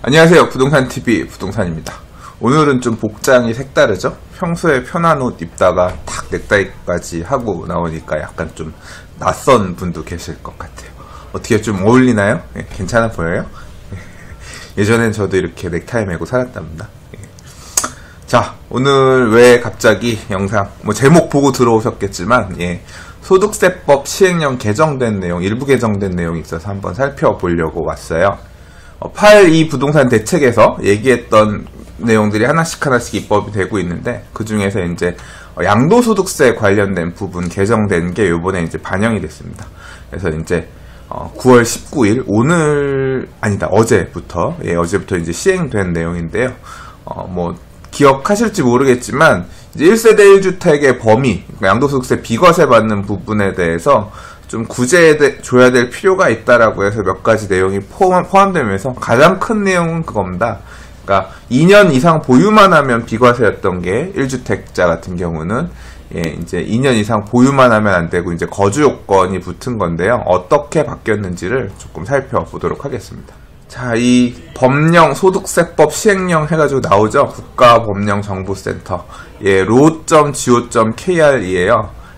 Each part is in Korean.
안녕하세요. 부동산TV 부동산입니다. 오늘은 좀 복장이 색다르죠? 평소에 편한 옷 입다가 탁 넥타이까지 하고 나오니까 약간 좀 낯선 분도 계실 것 같아요. 어떻게 좀 어울리나요? 네, 괜찮아 보여요? 예전엔 저도 이렇게 넥타이 메고 살았답니다. 자, 오늘 왜 갑자기 영상, 제목 보고 들어오셨겠지만, 소득세법 시행령 개정된 내용, 일부 개정된 내용이 있어서 한번 살펴보려고 왔어요. 8.2 부동산 대책에서 얘기했던 내용들이 하나씩 입법이 되고 있는데, 그 중에서 이제 양도소득세 관련된 부분 개정된 게 요번에 이제 반영이 됐습니다. 그래서 이제 9월 19일, 어제부터 이제 시행된 내용인데요. 기억하실지 모르겠지만, 이제 1세대 1주택의 범위, 양도소득세 비과세 받는 부분에 대해서 좀 구제해줘야 될 필요가 있다라고 해서 몇 가지 내용이 포함되면서 가장 큰 내용은 그겁니다. 그러니까 2년 이상 보유만 하면 비과세였던 게 1주택자 같은 경우는 이제 2년 이상 보유만 하면 안 되고 이제 거주 요건이 붙은 건데요. 어떻게 바뀌었는지를 조금 살펴보도록 하겠습니다. 자, 이 법령 소득세법 시행령 해가지고 나오죠. 국가법령정보센터. law.go.kr이에요.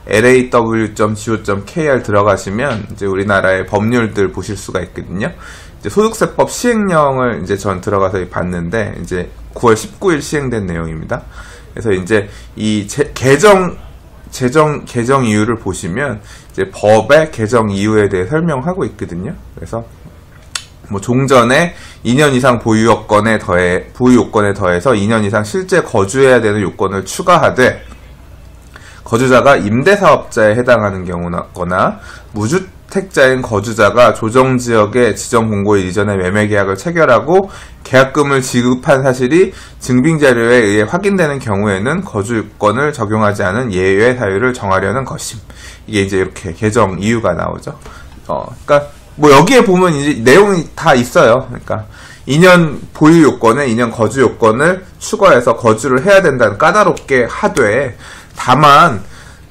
law.go.kr 들어가시면 이제 우리나라의 법률들 보실 수가 있거든요. 이제 소득세법 시행령을 이제 전 들어가서 봤는데 이제 9월 19일 시행된 내용입니다. 그래서 이제 이 개정 이유를 보시면 이제 법의 개정 이유에 대해 설명하고 있거든요. 그래서 종전에 2년 이상 보유 요건에 더해서 2년 이상 실제 거주해야 되는 요건을 추가하되 거주자가 임대사업자에 해당하는 경우거나 무주택자인 거주자가 조정지역의 지정공고일 이전에 매매계약을 체결하고 계약금을 지급한 사실이 증빙자료에 의해 확인되는 경우에는 거주요건을 적용하지 않은 예외 사유를 정하려는 것임. 이게 이제 이렇게 개정 이유가 나오죠. 그러니까 여기에 보면 이제 내용이 다 있어요. 그러니까 2년 보유 요건에 2년 거주 요건을 추가해서 거주를 해야 된다는 까다롭게 하되, 다만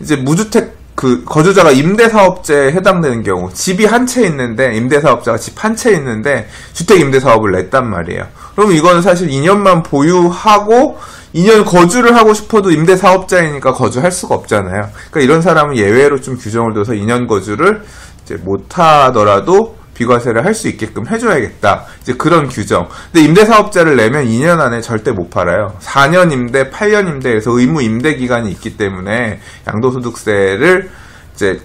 이제 무주택 거주자가 임대사업자에 해당되는 경우, 집이 한 채 있는데 임대사업자가 집 한 채 있는데 주택 임대사업을 냈단 말이에요. 그럼 이거는 사실 2년만 보유하고 2년 거주를 하고 싶어도 임대사업자이니까 거주할 수가 없잖아요. 그러니까 이런 사람은 예외로 좀 규정을 둬서 2년 거주를 이제 못하더라도 비과세를 할 수 있게끔 해줘야겠다. 이제 그런 규정. 근데 임대사업자를 내면 2년 안에 절대 못 팔아요. 4년 임대, 8년 임대에서 의무 임대 기간이 있기 때문에 양도소득세를 이제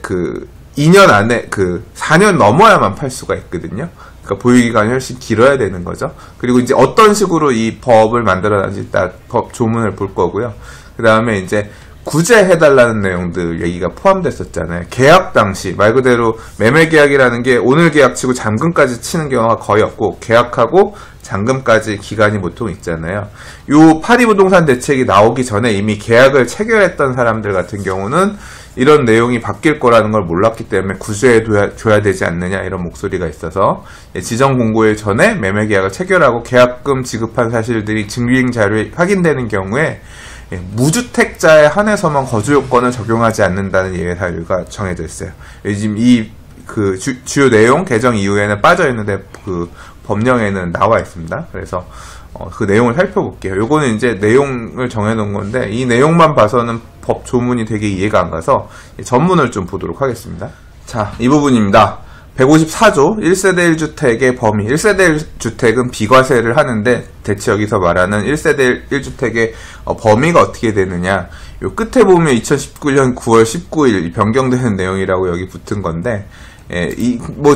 2년 안에 4년 넘어야만 팔 수가 있거든요. 그러니까 보유기간이 훨씬 길어야 되는 거죠. 그리고 이제 어떤 식으로 이 법을 만들어놨는지 딱 법 조문을 볼 거고요. 그 다음에 이제 구제해달라는 내용들 얘기가 포함됐었잖아요. 계약 당시, 말 그대로 매매계약이라는 게 오늘 계약치고 잔금까지 치는 경우가 거의 없고, 계약하고 잔금까지 기간이 보통 있잖아요. 요 8.2 부동산 대책이 나오기 전에 이미 계약을 체결했던 사람들 같은 경우는 이런 내용이 바뀔 거라는 걸 몰랐기 때문에 구제해줘야 되지 않느냐, 이런 목소리가 있어서 지정 공고일 전에 매매계약을 체결하고 계약금 지급한 사실들이 증빙자료에 확인되는 경우에 무주택자에 한해서만 거주 요건을 적용하지 않는다는 예외 사유가 정해져 있어요. 지금 주요 내용 개정 이후에는 빠져 있는데 법령에는 나와 있습니다. 그래서 그 내용을 살펴볼게요. 요거는 이제 내용을 정해놓은 건데 이 내용만 봐서는 법 조문이 되게 이해가 안 가서 전문을 좀 보도록 하겠습니다. 자, 이 부분입니다. 154조 1세대 1주택의 범위. 1세대 1주택은 비과세를 하는데 대체 여기서 말하는 1세대 1주택의 범위가 어떻게 되느냐. 요 끝에 보면 2019년 9월 19일 변경되는 내용이라고 여기 붙은 건데,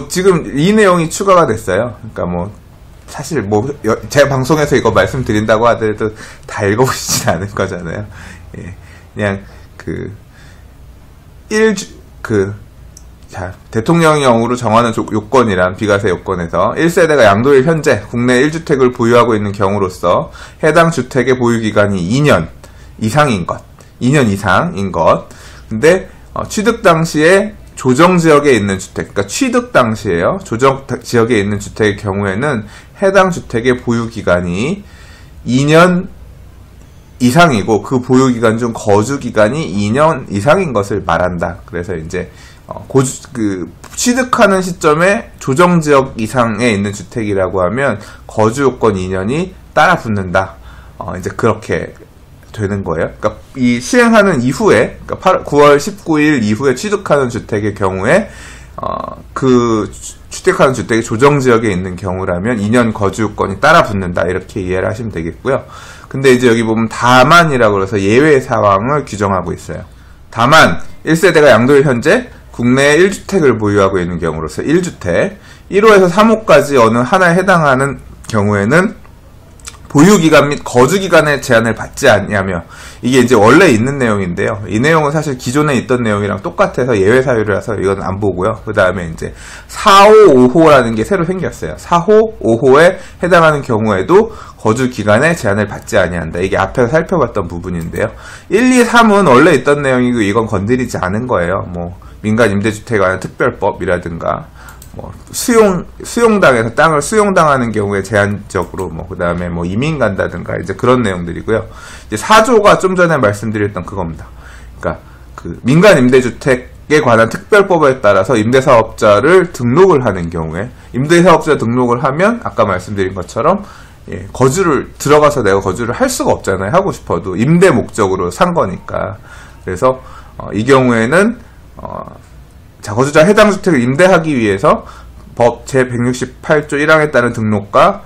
지금 이 내용이 추가가 됐어요. 그러니까 사실 제 방송에서 이거 말씀드린다고 하더라도 다 읽어보시진 않을 거잖아요. 그냥 대통령령으로 정하는 요건이란 비과세 요건에서 1세대가 양도일 현재 국내 1주택을 보유하고 있는 경우로서 해당 주택의 보유기간이 2년 이상인 것. 근데 취득 당시에 조정지역에 있는 주택, 그러니까 취득 당시에요. 조정지역에 있는 주택의 경우에는 해당 주택의 보유기간이 2년 이상이고 그 보유기간 중 거주기간이 2년 이상인 것을 말한다. 그래서 이제 취득하는 시점에 조정지역 이상에 있는 주택이라고 하면 거주요건 2년이 따라 붙는다. 이제 그렇게 되는 거예요. 그러니까 이 시행하는 이후에, 그러니까 9월 19일 이후에 취득하는 주택의 경우에, 그 취득하는 주택이 조정지역에 있는 경우라면 2년 거주요건이 따라 붙는다. 이렇게 이해를 하시면 되겠고요. 근데 이제 여기 보면 다만이라고 해서 예외 상황을 규정하고 있어요. 다만 1세대가 양도일 현재 국내에 1주택을 보유하고 있는 경우로서 1주택, 1호에서 3호까지 어느 하나에 해당하는 경우에는 보유기간 및 거주기간의 제한을 받지 않냐며, 이게 이제 원래 있는 내용인데요. 이 내용은 사실 기존에 있던 내용이랑 똑같아서 예외 사유라서 이건 안 보고요. 그 다음에 이제 4호, 5호라는 게 새로 생겼어요. 4호, 5호에 해당하는 경우에도 거주기간의 제한을 받지 아니한다. 이게 앞에서 살펴봤던 부분인데요. 1, 2, 3은 원래 있던 내용이고 이건 건드리지 않은 거예요. 뭐 민간 임대주택에 관한 특별법이라든가, 뭐 수용당에서 땅을 수용당하는 경우에 제한적으로 그 다음에 이민 간다든가 이제 그런 내용들이고요. 이제 4조가 좀 전에 말씀드렸던 그겁니다. 그러니까 그 민간 임대주택에 관한 특별법에 따라서 임대사업자를 등록을 하는 경우에, 임대사업자 등록을 하면 아까 말씀드린 것처럼 거주를 들어가서 내가 거주를 할 수가 없잖아요. 하고 싶어도 임대 목적으로 산 거니까. 그래서 이 경우에는 거주자 해당 주택을 임대하기 위해서 법 제168조 1항에 따른 등록과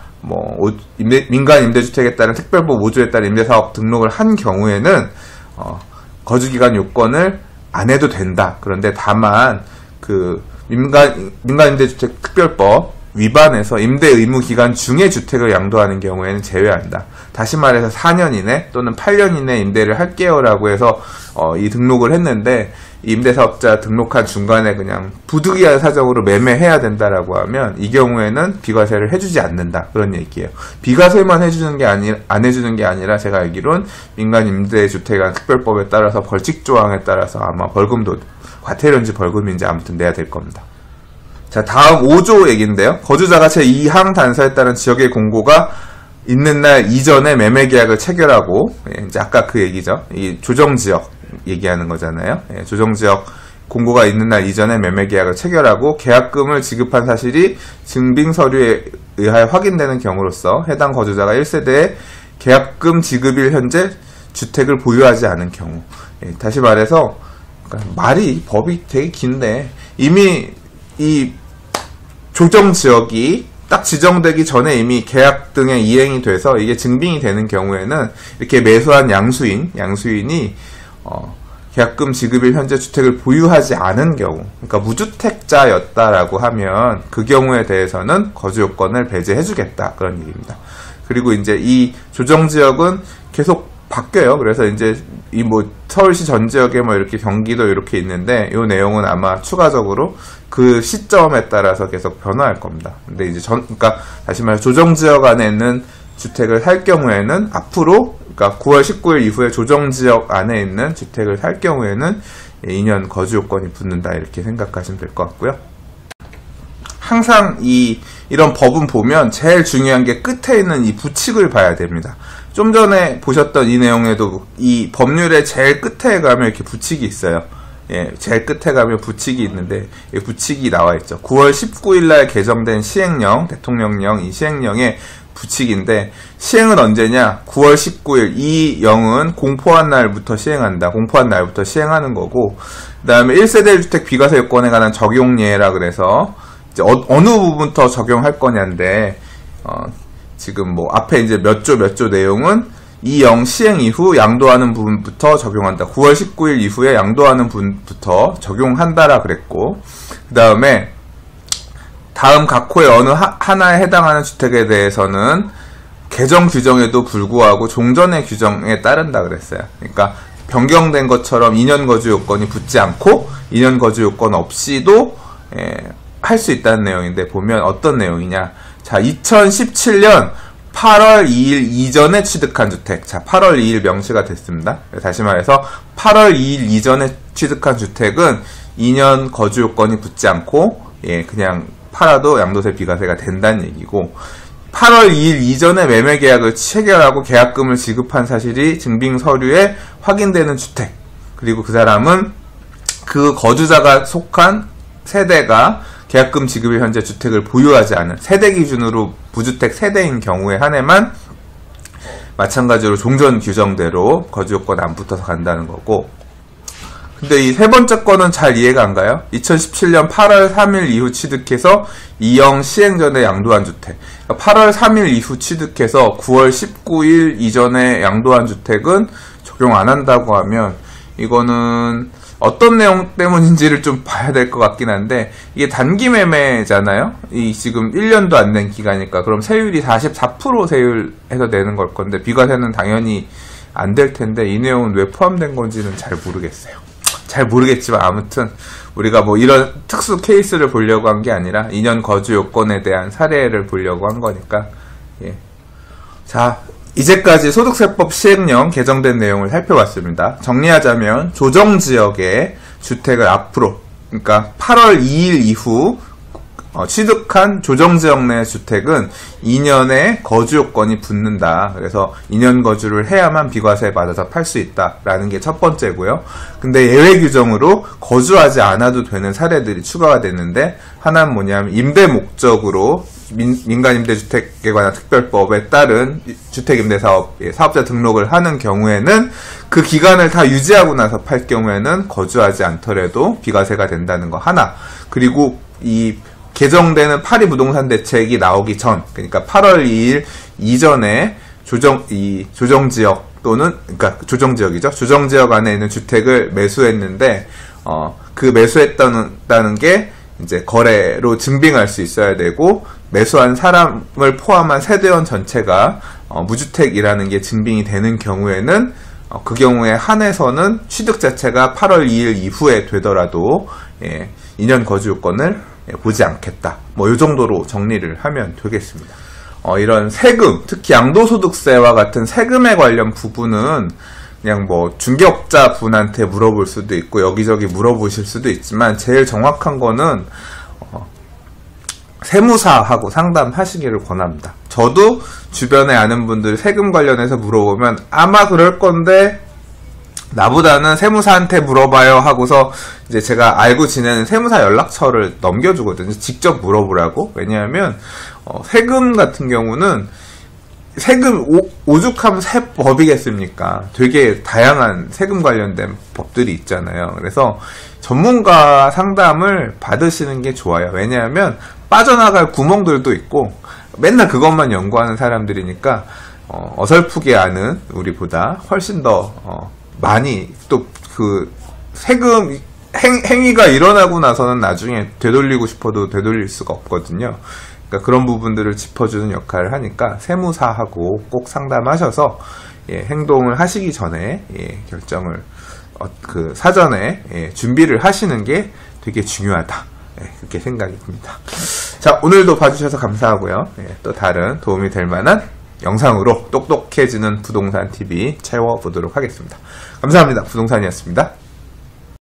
민간 임대주택에 따른 특별법 5조에 따른 임대사업 등록을 한 경우에는 거주기간 요건을 안 해도 된다. 그런데 다만 그 민간 임대주택 특별법 위반해서 임대 의무 기간 중에 주택을 양도하는 경우에는 제외한다. 다시 말해서 4년 이내 또는 8년 이내 임대를 할게요라고 해서 이 등록을 했는데, 임대사업자 등록한 중간에 그냥 부득이한 사정으로 매매해야 된다라고 하면 이 경우에는 비과세를 해주지 않는다. 그런 얘기예요. 비과세만 해주는 게 안 해주는 게 아니라 제가 알기론 민간 임대주택에 관한 특별법에 따라서 벌칙 조항에 따라서 아마 벌금도 과태료인지 벌금인지 아무튼 내야 될 겁니다. 자, 다음 5조 얘기인데요. 거주자가 제2항 단서에 따른 지역의 공고가 있는 날 이전에 매매 계약을 체결하고, 이제 아까 그 얘기죠. 이 조정지역 얘기하는 거잖아요. 조정지역 공고가 있는 날 이전에 매매 계약을 체결하고 계약금을 지급한 사실이 증빙 서류에 의하여 확인되는 경우로서 해당 거주자가 1세대에 계약금 지급일 현재 주택을 보유하지 않은 경우. 다시 말해서 법이 되게 긴데, 이미 이 조정지역이 딱 지정되기 전에 이미 계약 등에 이행이 돼서 이게 증빙이 되는 경우에는 이렇게 매수한 양수인이 계약금 지급일 현재 주택을 보유하지 않은 경우, 그러니까 무주택자였다라고 하면 그 경우에 대해서는 거주요건을 배제해주겠다, 그런 얘기입니다. 그리고 이제 이 조정지역은 계속 바뀌어요. 그래서 이제 이 서울시 전 지역에 이렇게 경기도 이렇게 있는데, 이 내용은 아마 추가적으로 그 시점에 따라서 계속 변화할 겁니다. 근데 이제 그러니까 다시 말해 조정지역 안에 있는 주택을 살 경우에는 앞으로, 그러니까 9월 19일 이후에 조정지역 안에 있는 주택을 살 경우에는 2년 거주요건이 붙는다, 이렇게 생각하시면 될 것 같고요. 항상 이런 법은 보면 제일 중요한 게 끝에 있는 이 부칙을 봐야 됩니다. 좀 전에 보셨던 이 내용에도 이 법률의 제일 끝에 가면 이렇게 부칙이 있어요. 제일 끝에 가면 부칙이 있는데, 이 부칙이 나와 있죠. 9월 19일 날 개정된 시행령, 대통령령, 이 시행령의 부칙인데, 시행은 언제냐? 9월 19일. 이 영은 공포한 날부터 시행한다. 공포한 날부터 시행하는 거고, 그 다음에 1세대 주택 비과세 요건에 관한 적용예라 그래서 이제 어느 부분부터 적용할 거냐인데, 지금 앞에 이제 몇 조 내용은 이 영 시행 이후 양도하는 부분부터 적용한다. 9월 19일 이후에 양도하는 부분부터 적용한다라 그랬고, 그 다음에 다음 각 호의 어느 하나에 해당하는 주택에 대해서는 개정 규정에도 불구하고 종전의 규정에 따른다 그랬어요. 그러니까 변경된 것처럼 2년 거주 요건이 붙지 않고 2년 거주 요건 없이도 할 수 있다는 내용인데, 보면 어떤 내용이냐. 자, 2017년 8월 2일 이전에 취득한 주택. 자, 8월 2일 명시가 됐습니다. 다시 말해서 8월 2일 이전에 취득한 주택은 2년 거주 요건이 붙지 않고 그냥 팔아도 양도세 비과세가 된다는 얘기고, 8월 2일 이전에 매매 계약을 체결하고 계약금을 지급한 사실이 증빙 서류에 확인되는 주택, 그리고 그 사람은 그 거주자가 속한 세대가 계약금 지급일 현재 주택을 보유하지 않은 세대 기준으로 무주택 세대인 경우에 한해만 마찬가지로 종전 규정대로 거주 요건 안 붙어서 간다는 거고, 근데 이 세 번째 거는 잘 이해가 안 가요. 2017년 8월 3일 이후 취득해서 이영 시행 전에 양도한 주택. 그러니까 8월 3일 이후 취득해서 9월 19일 이전에 양도한 주택은 적용 안 한다고 하면 이거는 어떤 내용 때문인지를 좀 봐야 될 것 같긴 한데, 이게 단기 매매잖아요. 이 지금 1년도 안 된 기간이니까 그럼 세율이 44% 세율해서 내는 걸 건데 비과세는 당연히 안 될 텐데 이 내용은 왜 포함된 건지는 잘 모르겠어요. 잘 모르겠지만 아무튼 우리가 뭐 이런 특수 케이스를 보려고 한 게 아니라 2년 거주 요건에 대한 사례를 보려고 한 거니까. 예. 자, 이제까지 소득세법 시행령 개정된 내용을 살펴봤습니다. 정리하자면 조정지역의 주택을 앞으로, 그러니까 8월 2일 이후 취득한 조정지역 내 주택은 2년의 거주 요건이 붙는다. 그래서 2년 거주를 해야만 비과세 받아서 팔 수 있다라는 게 첫 번째고요. 근데 예외 규정으로 거주하지 않아도 되는 사례들이 추가가 됐는데, 하나는 뭐냐면 임대 목적으로 민간임대주택에 관한 특별법에 따른 주택임대사업 사업자 등록을 하는 경우에는 그 기간을 다 유지하고 나서 팔 경우에는 거주하지 않더라도 비과세가 된다는 거 하나. 그리고 이 개정되는 파리 부동산 대책이 나오기 전, 그러니까 8월 2일 이전에 조정지역 또는, 그러니까 조정지역이죠. 조정지역 안에 있는 주택을 매수했는데, 그 매수했다는 게 이제 거래로 증빙할 수 있어야 되고, 매수한 사람을 포함한 세대원 전체가 무주택이라는 게 증빙이 되는 경우에는 그 경우에 한해서는 취득 자체가 8월 2일 이후에 되더라도 2년 거주 요건을 보지 않겠다. 뭐 이 정도로 정리를 하면 되겠습니다. 이런 세금, 특히 양도소득세와 같은 세금에 관련 부분은 그냥 뭐 중개업자 분한테 물어볼 수도 있고 여기저기 물어보실 수도 있지만 제일 정확한 거는 세무사하고 상담하시기를 권합니다. 저도 주변에 아는 분들 세금 관련해서 물어보면 아마 그럴 건데 나보다는 세무사한테 물어봐요 하고서 이제 제가 알고 지내는 세무사 연락처를 넘겨주거든요. 직접 물어보라고. 왜냐하면 세금 같은 경우는 세금 오죽하면 세법이겠습니까? 되게 다양한 세금 관련된 법들이 있잖아요. 그래서 전문가 상담을 받으시는 게 좋아요. 왜냐하면 빠져나갈 구멍들도 있고 맨날 그것만 연구하는 사람들이니까 어설프게 아는 우리보다 훨씬 더 많이 또 그 세금 행위가 일어나고 나서는 나중에 되돌리고 싶어도 되돌릴 수가 없거든요. 그러니까 그런 부분들을 짚어주는 역할을 하니까 세무사하고 꼭 상담하셔서 행동을 하시기 전에 결정을 사전에 준비를 하시는 게 되게 중요하다. 그렇게 생각이 듭니다. 자, 오늘도 봐주셔서 감사하고요. 또 다른 도움이 될 만한 영상으로 똑똑해지는 부동산 TV 채워보도록 하겠습니다. 감사합니다. 부동산이었습니다.